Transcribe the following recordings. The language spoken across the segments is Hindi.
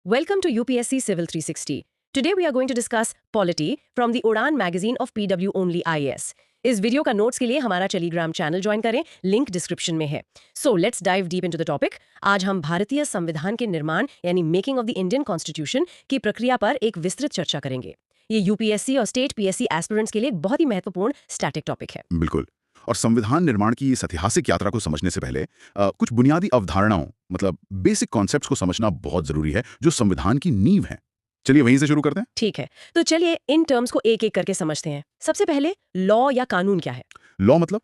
Welcome to UPSC Civil 360. Today we are going to discuss polity from the Udan magazine of PW Only IAS. इस वीडियो का नोट्स के लिए हमारा टेलीग्राम चैनल ज्वाइन करें, लिंक डिस्क्रिप्शन में है। So let's dive deep into the topic. आज हम भारतीय संविधान के निर्माण यानी making of the Indian constitution की प्रक्रिया पर एक विस्तृत चर्चा करेंगे। ये यूपीएससी और स्टेट पीएससी एस्पिरेंट्स के लिए एक बहुत ही महत्वपूर्ण स्टैटिक टॉपिक है। बिल्कुल। और संविधान निर्माण की इस ऐतिहासिक यात्रा को समझने से पहले कुछ बुनियादी अवधारणाओं मतलब बेसिक कॉन्सेप्ट्स को समझना बहुत जरूरी है जो संविधान की नींव है। चलिए वहीं से शुरू करते हैं। ठीक है, तो चलिए इन टर्म्स को एक एक करके समझते हैं। सबसे पहले लॉ या कानून क्या है? लॉ मतलब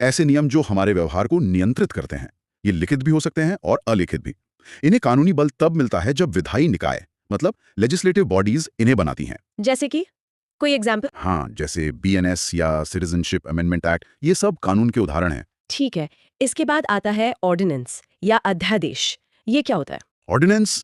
ऐसे नियम जो हमारे व्यवहार को नियंत्रित करते हैं। ये लिखित भी हो सकते हैं और अलिखित भी। इन्हें कानूनी बल तब मिलता है जब विधायी निकाय मतलब लेजिस्लेटिव बॉडीज इन्हें बनाती हैं। जैसे कि कोई एग्जाम्पल? हाँ, जैसे बीएनएस या सिटीजनशिप अमेंडमेंट एक्ट, ये सब कानून के उदाहरण हैं। ठीक है, इसके बाद आता है ऑर्डिनेंस या अध्यादेश। ये क्या होता है? ऑर्डिनेंस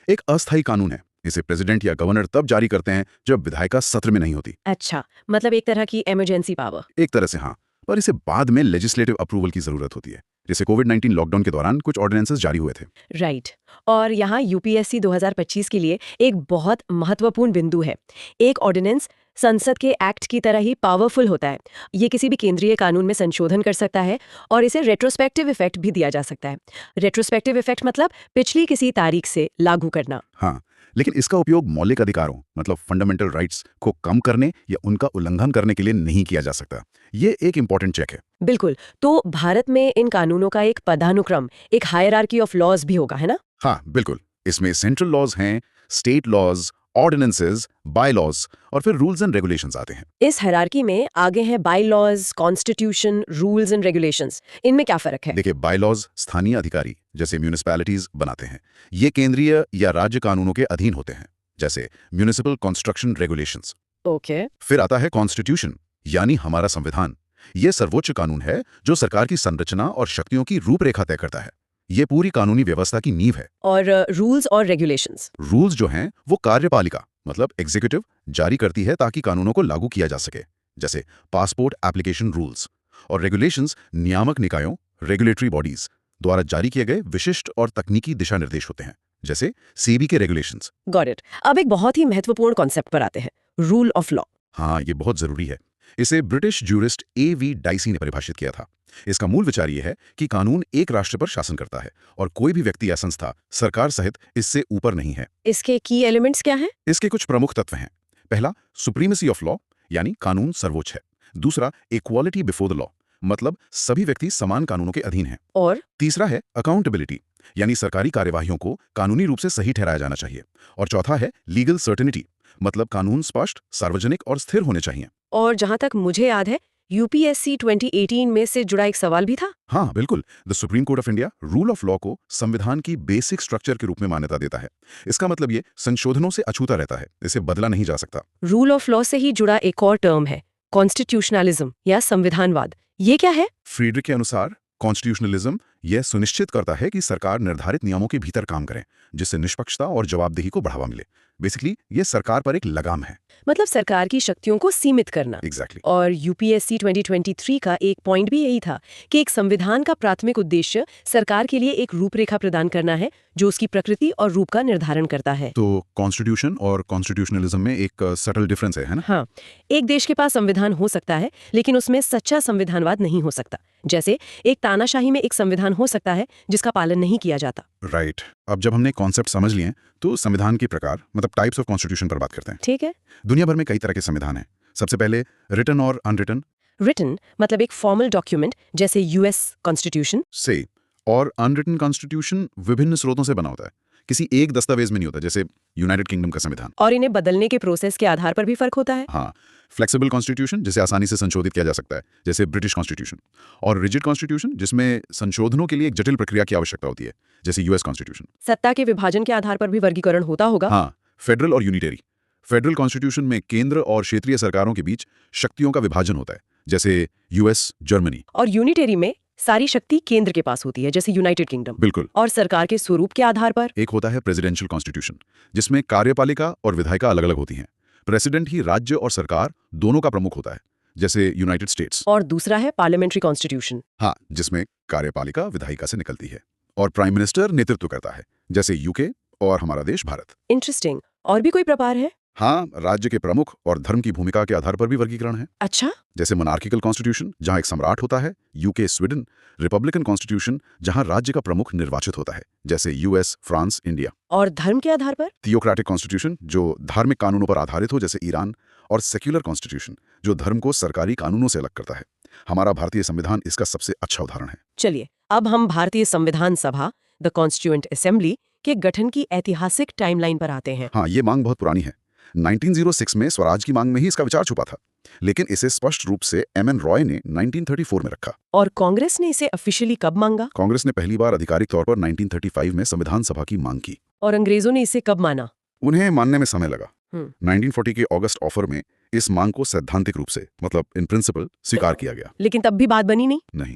एक अस्थायी कानून है। इसे प्रेसिडेंट या गवर्नर तब जारी करते हैं जब विधायिका सत्र में नहीं होती। अच्छा, मतलब एक तरह की इमरजेंसी पावर। एक तरह से हाँ, पर इसे बाद में लेजिस्लेटिव अप्रूवल की जरूरत होती है। जैसे कोविड-19 लॉकडाउन के दौरान कुछ ऑर्डिनेंसेस जारी हुए थे। राइट। और यहाँ यूपीएससी 2025 के लिए एक बहुत महत्वपूर्ण बिंदु है। एक ऑर्डिनेंस संसद के एक्ट की तरह ही पावरफुल होता है। ये किसी भी केंद्रीय कानून में संशोधन कर सकता है और इसे रेट्रोस्पेक्टिव इफेक्ट भी दिया जा सकता है। रेट्रोस्पेक्टिव इफेक्ट मतलब पिछली किसी तारीख से लागू करना। हाँ, लेकिन इसका उपयोग मौलिक अधिकारों मतलब फंडामेंटल राइट्स को कम करने या उनका उल्लंघन करने के लिए नहीं किया जा सकता। ये एक इंपॉर्टेंट चेक है। बिल्कुल। तो भारत में इन कानूनों का एक पदानुक्रम, एक हायरार्की ऑफ लॉज भी होगा, है ना? हाँ, बिल्कुल। इसमें सेंट्रल लॉज हैं, state laws, ordinances, bylaws और फिर रूल्स एंड रेगुलेशंस आते हैं। इस हायरार्की में आगे हैं bylaws, constitution, rules and regulations. इनमें क्या फर्क है? देखिए, बाय लॉज स्थानीय अधिकारी जैसे म्यूनिसिपैलिटीज बनाते हैं। ये केंद्रीय या राज्य कानूनों के अधीन होते हैं, जैसे म्यूनिसिपल कंस्ट्रक्शन रेगुलेशंस। ओके। फिर आता है कॉन्स्टिट्यूशन यानी हमारा संविधान। ये सर्वोच्च कानून है जो सरकार की संरचना और शक्तियों की रूपरेखा तय करता है। ये पूरी कानूनी व्यवस्था की नींव है। और रूल्स और रेगुलेशंस? रूल्स जो हैं वो कार्यपालिका मतलब एग्जीक्यूटिव जारी करती है ताकि कानूनों को लागू किया जा सके, जैसे पासपोर्ट एप्लीकेशन रूल्स। और रेगुलेशंस नियामक निकायों रेगुलेटरी बॉडीज द्वारा जारी किए गए विशिष्ट और तकनीकी दिशा निर्देश होते हैं, जैसे सेबी के रेगुलेशंस। Got it. अब एक बहुत ही महत्वपूर्ण कॉन्सेप्ट पर आते हैं, रूल ऑफ लॉ। हाँ, ये बहुत जरूरी है। इसे ब्रिटिश ज्यूरिस्ट A.V. डाइसी ने परिभाषित किया था। इसका मूल विचार ये है कि कानून एक राष्ट्र पर शासन करता है और कोई भी व्यक्ति या संस्था सरकार सहित इससे ऊपर नहीं है। इसके की एलिमेंट्स क्या हैं? इसके कुछ प्रमुख तत्व हैं। पहला, सुप्रीमेसी ऑफ लॉ यानी कानून सर्वोच्च है। दूसरा, इक्वालिटी बिफोर द लॉ मतलब सभी व्यक्ति समान कानूनों के अधीन हैं। और तीसरा है अकाउंटेबिलिटी यानी सरकारी कार्यवाहियों को कानूनी रूप से सही ठहराया जाना चाहिए। और चौथा है लीगल सर्टेनिटी मतलब कानून स्पष्ट, सार्वजनिक और स्थिर होने चाहिए। और जहां तक मुझे याद है यूपीएससी 2018 में से जुड़ा एक सवाल भी था। हाँ, बिल्कुल। The supreme court of India rule of law को संविधान की बेसिक स्ट्रक्चर के रूप में मान्यता देता है। इसका मतलब ये संशोधनों से अछूता रहता है, इसे बदला नहीं जा सकता। रूल ऑफ लॉ से ही जुड़ा एक और टर्म है कॉन्स्टिट्यूशनलिज्म या संविधानवाद। ये क्या है? फ्रीडरिक के अनुसार कॉन्स्टिट्यूशनलिज्म यह सुनिश्चित करता है कि सरकार निर्धारित नियमों के भीतर काम करे, जिससे निष्पक्षता और जवाबदेही को बढ़ावा मिले। बेसिकली ये सरकार पर एक लगाम है। मतलब सरकार की शक्तियों को सीमित करना। एग्जैक्टली। और यूपीएससी 2023 का एक पॉइंट भी यही था कि एक संविधान का प्राथमिक उद्देश्य सरकार के लिए एक रूपरेखा प्रदान करना है जो उसकी प्रकृति और रूप का निर्धारण करता है। तो कॉन्स्टिट्यूशन और कॉन्स्टिट्यूशनलिज्म में एक सटल डिफरेंस है ना? हाँ, एक देश के पास संविधान हो सकता है लेकिन उसमें सच्चा संविधानवाद नहीं हो सकता। जैसे एक तानाशाही में एक संविधान हो सकता है जिसका पालन नहीं किया जाता। राइट। अब जब हमने कॉन्सेप्ट समझ लिए तो संविधान के प्रकार मतलब टाइप्स ऑफ कॉन्स्टिट्यूशन पर बात करते हैं। ठीक है। दुनिया भर में कई तरह के संविधान हैं। सबसे पहले रिटन और अनरिटन। रिटन मतलब एक फॉर्मल डॉक्यूमेंट जैसे यूएस कॉन्स्टिट्यूशन से और अनरिटन कॉन्स्टिट्यूशन विभिन्न स्रोतों से बना होता है, किसी एक दस्तावेज में नहीं होता, जैसे यूनाइटेड किंगडम का संविधान। और इन्हें बदलने के प्रोसेस के आधार पर भी फर्क होता है। हाँ, फ्लेक्सिबल कॉन्स्टिट्यूशन जिसे आसानी से संशोधित किया जा सकता है, जैसे ब्रिटिश कॉन्स्टिट्यूशन। और रिजिड कॉन्स्टिट्यूशन जिसमें संशोधनों के लिए एक जटिल प्रक्रिया की आवश्यकता होती है, जैसे यूएस कॉन्स्टिट्यूशन। सत्ता के विभाजन के आधार पर भी वर्गीकरण होता होगा। हाँ, फेडरल और यूनिटरी। फेडरल कॉन्स्टिट्यूशन में केंद्र और क्षेत्रीय सरकारों के बीच शक्तियों का विभाजन होता है, जैसे यूएस, जर्मनी। और यूनिटरी में सारी शक्ति केंद्र के पास होती है, जैसे यूनाइटेड किंगडम। बिल्कुल। और सरकार के स्वरूप के आधार पर एक होता है प्रेसिडेंशियल कॉन्स्टिट्यूशन जिसमें कार्यपालिका और विधायिका अलग अलग होती हैं। प्रेसिडेंट ही राज्य और सरकार दोनों का प्रमुख होता है, जैसे यूनाइटेड स्टेट्स। और दूसरा है पार्लियामेंट्री कॉन्स्टिट्यूशन। हाँ, जिसमें कार्यपालिका विधायिका से निकलती है और प्राइम मिनिस्टर नेतृत्व करता है, जैसे यूके और हमारा देश भारत। इंटरेस्टिंग। और भी कोई प्रकार है? हाँ, राज्य के प्रमुख और धर्म की भूमिका के आधार पर भी वर्गीकरण है। अच्छा। जैसे मोनार्किकल कॉन्स्टिट्यूशन, जहां एक सम्राट होता है, यूके स्वीडन। रिपब्लिकन कॉन्स्टिट्यूशन, जहां राज्य का प्रमुख निर्वाचित होता है, जैसे यूएस, फ्रांस, इंडिया। और धर्म के आधार पर? थियोक्रेटिक कॉन्स्टिट्यूशन, जो धार्मिक कानूनों पर आधारित हो, जैसे ईरान। और सेक्युलर कॉन्स्टिट्यूशन, जो धर्म को सरकारी कानूनों से अलग करता है। हमारा भारतीय संविधान इसका सबसे अच्छा उदाहरण है। चलिए, अब हम भारतीय संविधान सभा, द कॉन्स्टिट्यूएंट असेंबली, के गठन की ऐतिहासिक टाइमलाइन पर आते हैं। हाँ, ये मांग बहुत पुरानी है। 1906 में स्वराज की मांग में ही इसका विचार छुपा था, लेकिन इसे स्पष्ट रूप से एम.एन. रॉय ने 1934 में रखा। और कांग्रेस ने इसे ऑफिशियली कब मांगा? कांग्रेस ने पहली बार आधिकारिक तौर पर 1935 में संविधान सभा की मांग की। और अंग्रेजों ने इसे कब माना? उन्हें मानने में समय लगा। 1940 के अगस्त ऑफर में इस मांग को सैद्धांतिक रूप से, मतलब इन प्रिंसिपल, स्वीकार किया गया। लेकिन तब भी बात बनी नहीं।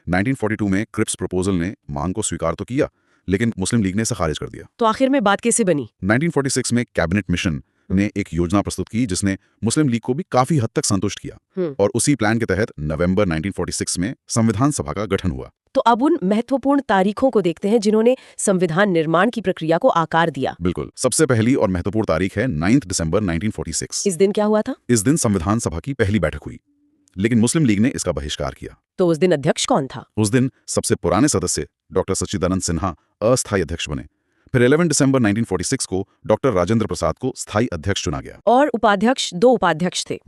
1942 में क्रिप्स प्रपोजल ने मांग को स्वीकार तो किया, लेकिन मुस्लिम लीग ने इसे खारिज कर दिया। तो आखिर में बात कैसे बनी? 1946 में कैबिनेट मिशन ने एक योजना प्रस्तुत की, जिसने मुस्लिम लीग को भी काफी हद तक संतुष्ट किया। और उसी प्लान के तहत नवंबर 1946 में संविधान सभा का गठन हुआ। तो अब उन महत्वपूर्ण तारीखों को देखते हैं जिन्होंने संविधान निर्माण की प्रक्रिया को आकार दिया। बिल्कुल। सबसे पहली और महत्वपूर्ण तारीख है 9 दिसंबर 1946। इस दिन क्या हुआ था? इस दिन संविधान सभा की पहली बैठक हुई, लेकिन मुस्लिम लीग ने इसका बहिष्कार किया। तो उस दिन अध्यक्ष कौन था? उस दिन सबसे पुराने सदस्य डॉक्टर सच्चिदानंद सिन्हा अस्थायी अध्यक्ष बने। फिर 11 दिसंबर 1946 को डॉक्टर राजेंद्र प्रसाद को स्थायी अध्यक्ष चुना गया। और उपाध्यक्ष, दो उपाध्यक्ष थे,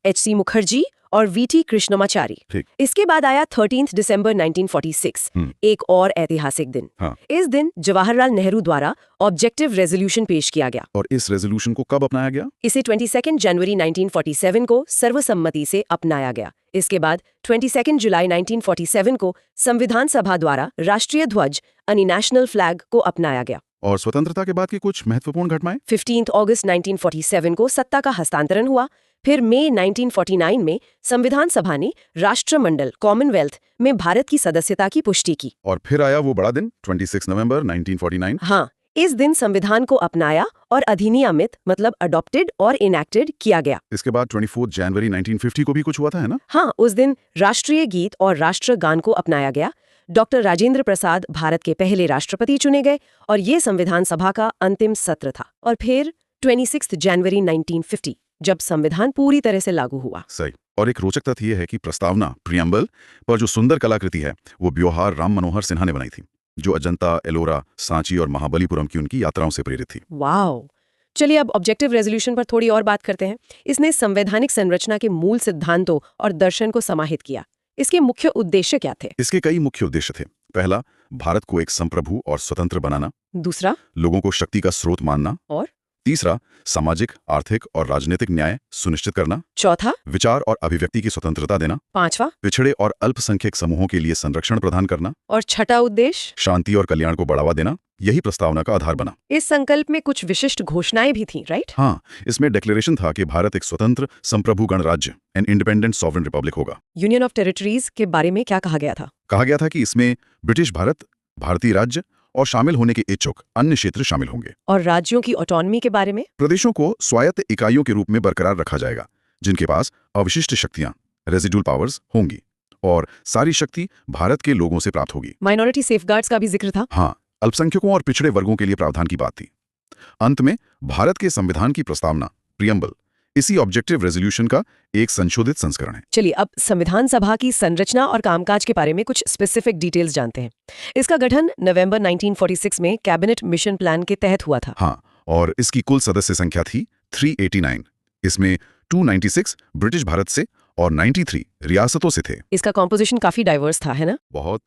एच.सी. मुखर्जी और वी.टी. कृष्णमाचारी। ठीक। इसके बाद आया 13 दिसंबर 1946, एक और ऐतिहासिक दिन। हाँ। इस दिन जवाहरलाल नेहरू द्वारा ऑब्जेक्टिव रेजोल्यूशन पेश किया गया। और इस रेजोल्यूशन को कब अपनाया गया? इसे 22 जनवरी 1947 को सर्वसम्मति से अपनाया गया। इसके बाद 22 जुलाई 1947 को संविधान सभा द्वारा राष्ट्रीय ध्वज यानी नेशनल फ्लैग को अपनाया गया। और स्वतंत्रता के बाद की कुछ महत्वपूर्ण घटनाएं? 15 अगस्त 1947 को सत्ता का हस्तांतरण हुआ। फिर मई 1949 में संविधान सभा ने राष्ट्रमंडल कॉमनवेल्थ में भारत की सदस्यता की पुष्टि की। और फिर आया वो बड़ा दिन 26 नवंबर 1949। हाँ, इस दिन संविधान को अपनाया और अधिनियमित, मतलब अडॉप्टेड और इनैक्टेड किया गया। इसके बाद 24 जनवरी 1950 को भी कुछ हुआ था, है ना? हाँ, उस दिन राष्ट्रीय गीत और राष्ट्रगान को अपनाया गया। डॉक्टर राजेंद्र प्रसाद भारत के पहले राष्ट्रपति चुने गए और ये संविधान सभा का अंतिम सत्र था। और फिर 26 जनवरी 1950 जब संविधान पूरी तरह से लागू हुआ। सही। और एक रोचक तथ्य यह है कि प्रस्तावना प्रियम्बल पर जो सुंदर कलाकृति है, वो ब्योहार राम मनोहर सिन्हा ने बनाई थी, जो अजंता, एलोरा, सांची और महाबलीपुरम की उनकी यात्राओं से प्रेरित थी। वाओ। चलिए अब ऑब्जेक्टिव रेजोल्यूशन पर थोड़ी और बात करते हैं। इसने संवैधानिक संरचना के मूल सिद्धांतों और दर्शन को समाहित किया। इसके मुख्य उद्देश्य क्या थे? इसके कई मुख्य उद्देश्य थे। पहला, भारत को एक संप्रभु और स्वतंत्र बनाना। दूसरा, लोगों को शक्ति का स्रोत मानना। और तीसरा, सामाजिक, आर्थिक और राजनीतिक न्याय सुनिश्चित करना। चौथा, विचार और अभिव्यक्ति की स्वतंत्रता देना। पांचवा, पिछड़े और अल्पसंख्यक समूहों के लिए संरक्षण प्रदान करना। और छठा उद्देश्य, शांति और कल्याण को बढ़ावा देना। यही प्रस्तावना का आधार बना। इस संकल्प में कुछ विशिष्ट घोषणाएं भी थीं, राइट? हाँ, इसमें डिक्लेरेशन था कि भारत एक स्वतंत्र संप्रभु गणराज्य, एन इंडिपेंडेंट सॉवरेन रिपब्लिक होगा। यूनियन ऑफ टेरिटरीज के बारे में क्या कहा गया था? कहा गया था कि इसमें ब्रिटिश भारत, भारतीय राज्य और शामिल होने के इच्छुक अन्य क्षेत्र शामिल होंगे। और राज्यों की ऑटोनॉमी के बारे में? प्रदेशों को स्वायत्त इकाइयों के रूप में बरकरार रखा जाएगा, जिनके पास अवशिष्ट शक्तियां, रेजिडुअल पावर्स होंगी, और सारी शक्ति भारत के लोगों से प्राप्त होगी। माइनॉरिटी सेफगार्ड्स का भी जिक्र था। हाँ, अल्पसंख्यकों और पिछड़े वर्गों के लिए प्रावधान की बात थी। अंत में भारत के संविधान की प्रस्तावना प्रियम्बल इसी ऑब्जेक्टिव रेजोल्यूशन का एक संशोधित संस्करण है। चलिए अब संविधान सभा की संरचना और कामकाज के बारे में कुछ स्पेसिफिक डिटेल्स जानते हैं। इसका गठन नवंबर 1946 में कैबिनेट मिशन प्लान के तहत हुआ था। हाँ, और इसकी कुल सदस्य संख्या थी 389। इसमें 296 ब्रिटिश भारत से और 93 रियासतों से थे। इसका कॉम्पोजिशन काफी डाइवर्स था, है ना? बहुत।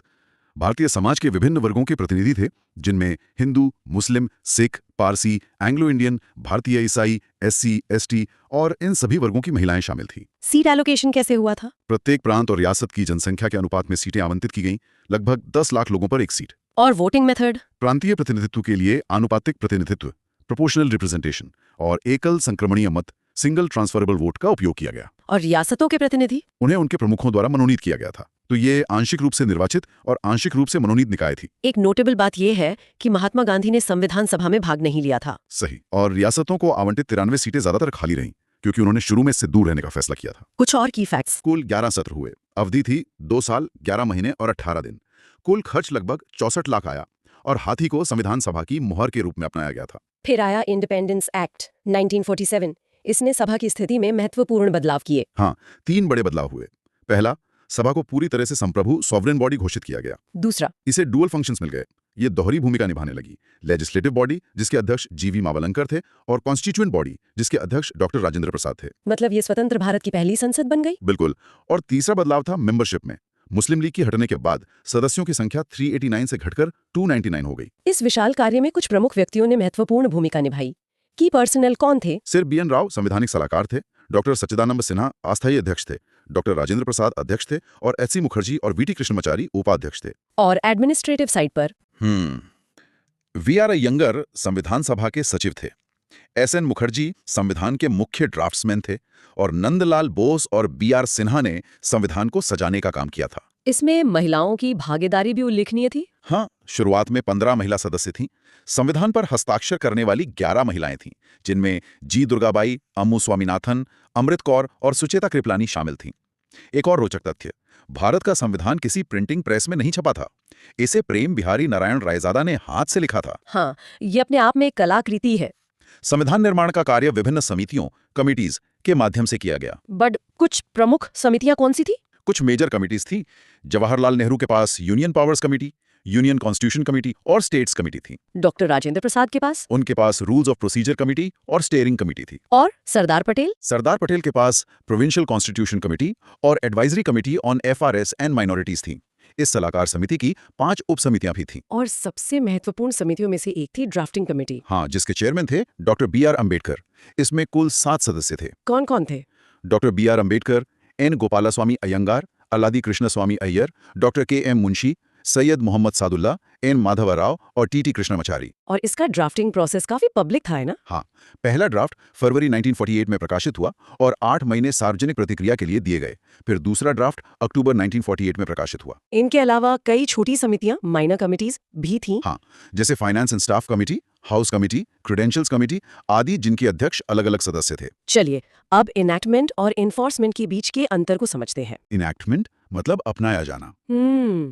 भारतीय समाज के विभिन्न वर्गों के प्रतिनिधि थे, जिनमें हिंदू, मुस्लिम, सिख, पारसी, एंग्लो इंडियन, भारतीय ईसाई, एससी, एसटी और इन सभी वर्गों की महिलाएं शामिल थीं। सीट एलोकेशन कैसे हुआ था? प्रत्येक प्रांत और रियासत की जनसंख्या के अनुपात में सीटें आवंटित की गईं, लगभग 10 लाख लोगों पर एक सीट। और वोटिंग मेथड? प्रांतीय प्रतिनिधित्व के लिए आनुपातिक प्रतिनिधित्व, प्रोपोर्शनल रिप्रेजेंटेशन और एकल संक्रमणीय मत, सिंगल ट्रांसफरेबल वोट का उपयोग किया गया। और रियासतों के प्रतिनिधि? उन्हें उनके प्रमुखों द्वारा मनोनीत किया गया था। तो ये आंशिक रूप से निर्वाचित और आंशिक रूप से मनोनीत निकाय थी। एक नोटेबल बात यह है कि महात्मा गांधी ने संविधान सभा में भाग नहीं लिया था। सही। और रियासतों को आवंटित 93 सीटें ज्यादातर खाली रहीं, क्योंकि उन्होंने शुरू में इससे दूर रहने का फैसला किया था। कुछ और की फैक्ट्स? कुल 11 सत्र हुए। अवधि थी 2 साल, 11 महीने और 18 दिन। कुल खर्च लगभग 64 लाख आया और हाथी को संविधान सभा की मुहर के रूप में अपनाया गया था। फिर आया इंडिपेंडेंस एक्ट 1947। इसने सभा की स्थिति में महत्वपूर्ण बदलाव किए। हाँ, 3 बड़े बदलाव हुए। पहला, सभा को पूरी तरह से संप्रभु सॉवरेन बॉडी घोषित किया गया। दूसरा, इसे डुअल फंक्शंस मिल गए। ये दोहरी भूमिका निभाने लगी। लेजिस्लेटिव बॉडी, जिसके अध्यक्ष जीवी मावलंकर थे, और कॉन्स्टिट्यूएंट बॉडी, जिसके अध्यक्ष डॉक्टर राजेंद्र प्रसाद थे। मतलब ये स्वतंत्र भारत की पहली संसद बन गई। बिल्कुल। और तीसरा बदलाव था मेंबरशिप में। मुस्लिम लीग की हटने के बाद सदस्यों की संख्या 389 से घटकर 299 हो गई। इस विशाल कार्य में कुछ प्रमुख व्यक्तियों ने महत्वपूर्ण भूमिका निभाई। की पर्सनल कौन थे? सिर BN राव संवैधानिक सलाहकार थे, डॉक्टर सच्चिदानंद सिन्हा अस्थायी अध्यक्ष थे, डॉक्टर राजेंद्र प्रसाद अध्यक्ष थे और HC मुखर्जी और VT कृष्णमाचारी उपाध्यक्ष थे। और एडमिनिस्ट्रेटिव साइड पर VR अय्यंगर संविधान सभा के सचिव थे, SN मुखर्जी संविधान के मुख्य ड्राफ्ट्समैन थे और नंदलाल बोस और BR सिन्हा ने संविधान को सजाने का काम किया था। इसमें महिलाओं की भागीदारी भी उल्लेखनीय थी। हाँ, शुरुआत में 15 महिला सदस्य थीं। संविधान पर हस्ताक्षर करने वाली 11 महिलाएं थीं, जिनमें जी दुर्गाबाई, अम्मू स्वामीनाथन, अमृत कौर और सुचेता कृपलानी शामिल थीं। एक और रोचक तथ्य, भारत का संविधान किसी प्रिंटिंग प्रेस में नहीं छपा था। इसे प्रेम बिहारी नारायण रायजादा ने हाथ से लिखा था। हाँ, ये अपने आप में एक कलाकृति है। संविधान निर्माण का कार्य विभिन्न समितियों, कमिटीज के माध्यम से किया गया। बट कुछ प्रमुख समितियां कौन सी थी? कुछ मेजर कमिटीज थी। जवाहरलाल नेहरू के पास union powers committee, union constitution committee और स्टेट्स कमेटी थी। डॉक्टर राजेंद्र प्रसाद के पास? उनके पास रूल्स ऑफ प्रोसीजर कमेटी और स्टेयरिंग कमेटी थी। और सरदार पटेल? सरदार पटेल के पास प्रोविंशियल कॉन्स्टिट्यूशन कमेटी और advisory committee on FRS and minorities थी। इस सलाहकार समिति की 5 उप समितियां भी थीं। और सबसे महत्वपूर्ण समितियों में से एक थी ड्राफ्टिंग कमेटी। हाँ, जिसके चेयरमैन थे डॉक्टर BR अम्बेडकर। इसमें कुल 7 सदस्य थे। कौन कौन थे? Doctor BR Ambedkar, N Gopalaswami Ayyangar, Alladi Krishnaswami Iyer, doctor KM Munshi, Syed Mohammad Saadulla, N Madhava Rao और TT कृष्णमाचारी। और इसका ड्राफ्टिंग प्रोसेस काफी पब्लिक था, है ना? हाँ, पहला ड्राफ्ट फरवरी 1948 में प्रकाशित हुआ और 8 महीने सार्वजनिक प्रतिक्रिया के लिए दिए गए। फिर दूसरा ड्राफ्ट अक्टूबर 1948 में प्रकाशित हुआ। इनके अलावा कई छोटी समितियां, माइनर कमिटीज भी थीं। हाँ, जैसे finance and staff committee, house committee, credentials committee आदि, जिनके अध्यक्ष अलग अलग सदस्य थे। चलिए, अब इनैक्टमेंट और इन्फोर्समेंट के बीच के अंतर को समझते हैं। इनैक्टमेंट मतलब अपनाया जाना।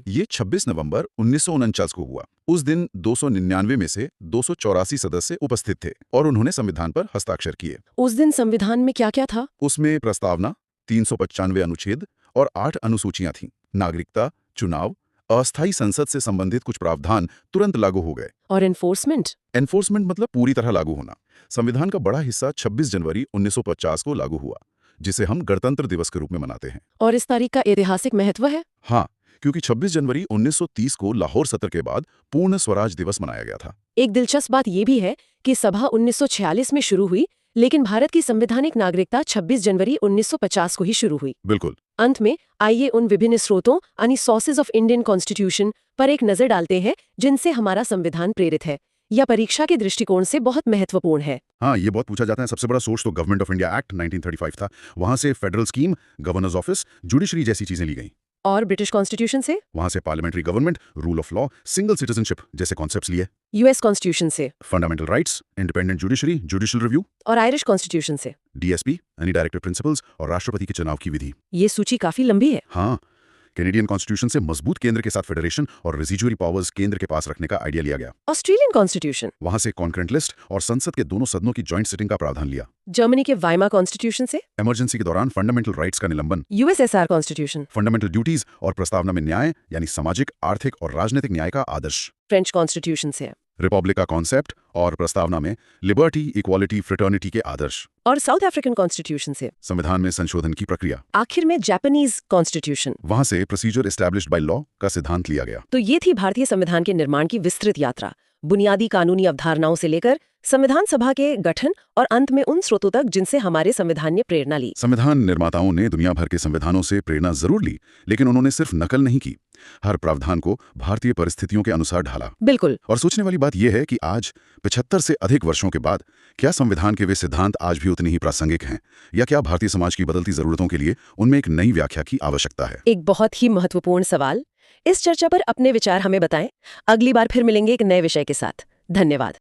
ये 26 नवंबर 1949 को हुआ। उस दिन 299 में से 284 सदस्य उपस्थित थे और उन्होंने संविधान पर हस्ताक्षर किए। उस दिन संविधान में क्या क्या था? उसमें प्रस्तावना, 395 अनुच्छेद और 8 अनुसूचियां थीं। नागरिकता, चुनाव, अस्थायी संसद से संबंधित कुछ प्रावधान तुरंत लागू हो गए। और एनफोर्समेंट? एनफोर्समेंट मतलब पूरी तरह लागू होना। संविधान का बड़ा हिस्सा 26 जनवरी 1950 को लागू हुआ, जिसे हम गणतंत्र दिवस के रूप में मनाते हैं। और इस तारीख का ऐतिहासिक महत्व है? हाँ, क्योंकि 26 जनवरी 1930 को लाहौर सत्र के बाद पूर्ण स्वराज दिवस मनाया गया था। एक दिलचस्प बात यह भी है कि सभा 1946 में शुरू हुई, लेकिन भारत की संवैधानिक नागरिकता 26 जनवरी 1950 को ही शुरू हुई। बिल्कुल। अंत में आइए उन विभिन्न स्रोतों यानी सोर्सेज ऑफ इंडियन कॉन्स्टिट्यूशन पर एक नजर डालते हैं जिनसे हमारा संविधान प्रेरित है या परीक्षा के दृष्टिकोण से बहुत महत्वपूर्ण है। हाँ, ये बहुत पूछा जाता है। सबसे बड़ा सोर्स तो गवर्नमेंट ऑफ इंडिया एक्ट 1935 था। वहां से federal scheme, governors office, judiciary जैसी चीजें ली गई। और ब्रिटिश कॉन्स्टिट्यूशन से? वहां से parliamentary government, rule of law, single citizenship जैसे कॉन्सेप्ट्स लिए। यूएस कॉन्स्टिट्यूशन से? Fundamental rights, independent judiciary, judicial review. और आयरिश कॉन्स्टिट्यूशन से? DSP यानी डायरेक्टिव प्रिंसिपल्स और राष्ट्रपति के चुनाव की विधि। ये सूची काफी लंबी है। हाँ, कैनेडियन कॉन्स्टिट्यूशन से मजबूत केंद्र के साथ फेडरेशन और रेजिजुअरी पावर्स केंद्र के पास रखने का आइडिया लिया गया। Australian constitution? वहां से कॉन्करेंट लिस्ट और संसद के दोनों सदनों की जॉइंट सिटिंग का प्रावधान लिया। जर्मनी के वाइमार कॉन्स्टिट्यूशन से? इमरजेंसी के दौरान फंडामेंटल राइट्स का निलंबन। USSR constitution? फंडामेंटल ड्यूटीज और प्रस्तावना में न्याय यानी सामाजिक, आर्थिक और राजनीतिक न्याय का आदर्श। फ्रेंच कॉन्स्टिट्यूशन से? रिपब्लिक का कॉन्सेप्ट और प्रस्तावना में लिबर्टी, इक्वालिटी, फ्रेटर्निटी के आदर्श। और साउथ अफ्रीकन कॉन्स्टिट्यूशन से? संविधान में संशोधन की प्रक्रिया। आखिर में जापानीज कॉन्स्टिट्यूशन। वहां से प्रोसीजर एस्टैब्लिश्ड बाय लॉ का सिद्धांत लिया गया। तो ये थी भारतीय संविधान के निर्माण की विस्तृत यात्रा, बुनियादी कानूनी अवधारणाओं से लेकर संविधान सभा के गठन और अंत में उन स्रोतों तक जिनसे हमारे संविधान ने प्रेरणा ली। संविधान निर्माताओं ने दुनिया भर के संविधानों से प्रेरणा जरूर ली, लेकिन उन्होंने सिर्फ नकल नहीं की। हर प्रावधान को भारतीय परिस्थितियों के अनुसार ढाला। बिल्कुल। और सोचने वाली बात यह है कि आज 75 से अधिक वर्षों के बाद क्या संविधान के वे सिद्धांत आज भी उतने ही प्रासंगिक हैं, या क्या भारतीय समाज की बदलती जरूरतों के लिए उनमें एक नई व्याख्या की आवश्यकता है? एक बहुत ही महत्वपूर्ण सवाल। इस चर्चा पर अपने विचार हमें बताएं। अगली बार फिर मिलेंगे एक नए विषय के साथ। धन्यवाद।